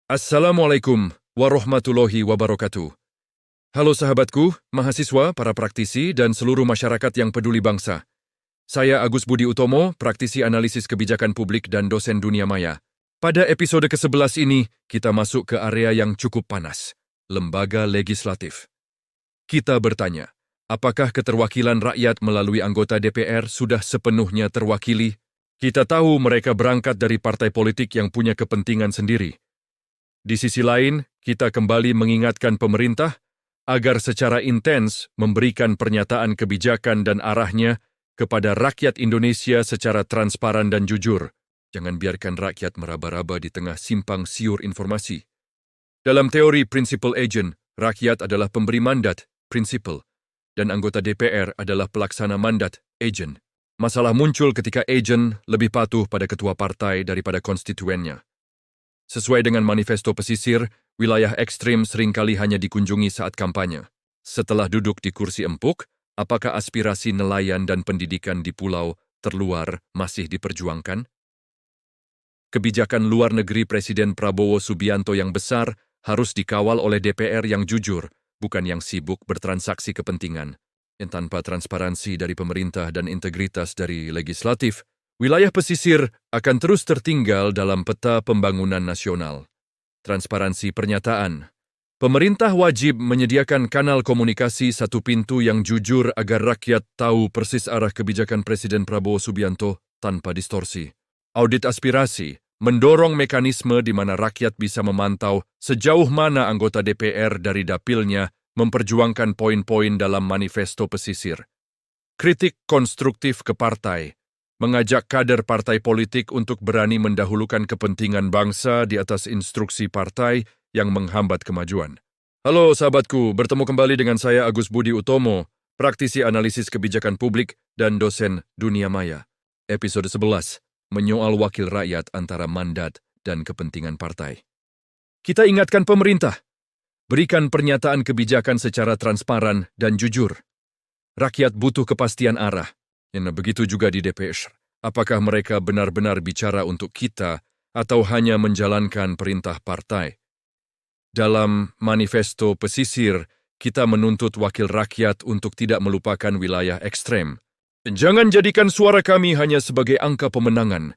Assalamualaikum warahmatullahi wabarakatuh. Halo sahabatku, mahasiswa, para praktisi, dan seluruh masyarakat yang peduli bangsa. Saya Agus Budi Utomo, praktisi analisis kebijakan publik dan dosen dunia maya. Pada episode ke-11 ini, kita masuk ke area yang cukup panas, lembaga legislatif. Kita bertanya, apakah keterwakilan rakyat melalui anggota DPR sudah sepenuhnya terwakili? Kita tahu mereka berangkat dari partai politik yang punya kepentingan sendiri. Di sisi lain, kita kembali mengingatkan pemerintah agar secara intens memberikan pernyataan kebijakan dan arahnya kepada rakyat Indonesia secara transparan dan jujur. Jangan biarkan rakyat meraba-raba di tengah simpang siur informasi. Dalam teori principal agent, rakyat adalah pemberi mandat, principal, dan anggota DPR adalah pelaksana mandat, agent. Masalah muncul ketika agent lebih patuh pada ketua partai daripada konstituennya. Sesuai dengan manifesto pesisir, wilayah ekstrim seringkali hanya dikunjungi saat kampanye. Setelah duduk di kursi empuk, apakah aspirasi nelayan dan pendidikan di pulau terluar masih diperjuangkan? Kebijakan luar negeri Presiden Prabowo Subianto yang besar harus dikawal oleh DPR yang jujur, bukan yang sibuk bertransaksi kepentingan. Tanpa transparansi dari pemerintah dan integritas dari legislatif, wilayah pesisir akan terus tertinggal dalam peta pembangunan nasional. Transparansi pernyataan. Pemerintah wajib menyediakan kanal komunikasi satu pintu yang jujur agar rakyat tahu persis arah kebijakan Presiden Prabowo Subianto tanpa distorsi. Audit aspirasi, mendorong mekanisme di mana rakyat bisa memantau sejauh mana anggota DPR dari dapilnya memperjuangkan poin-poin dalam manifesto pesisir. Kritik konstruktif ke partai. Mengajak kader partai politik untuk berani mendahulukan kepentingan bangsa di atas instruksi partai yang menghambat kemajuan. Halo sahabatku, bertemu kembali dengan saya Agus Budi Utomo, praktisi analisis kebijakan publik dan dosen dunia maya. Episode 11, menyoal wakil rakyat antara mandat dan kepentingan partai. Kita ingatkan pemerintah, berikan pernyataan kebijakan secara transparan dan jujur. Rakyat butuh kepastian arah. Begitu juga di DPR. Apakah mereka benar-benar bicara untuk kita atau hanya menjalankan perintah partai? Dalam manifesto pesisir, kita menuntut wakil rakyat untuk tidak melupakan wilayah ekstrem. Jangan jadikan suara kami hanya sebagai angka pemenangan,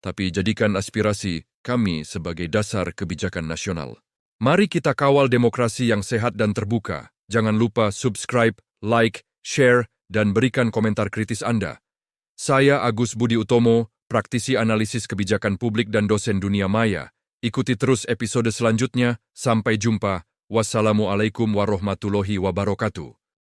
tapi jadikan aspirasi kami sebagai dasar kebijakan nasional. Mari kita kawal demokrasi yang sehat dan terbuka. Jangan lupa subscribe, like, share, dan berikan komentar kritis Anda. Saya Agus Budi Utomo, praktisi analisis kebijakan publik dan dosen dunia maya. Ikuti terus episode selanjutnya. Sampai jumpa. Wassalamualaikum warahmatullahi wabarakatuh.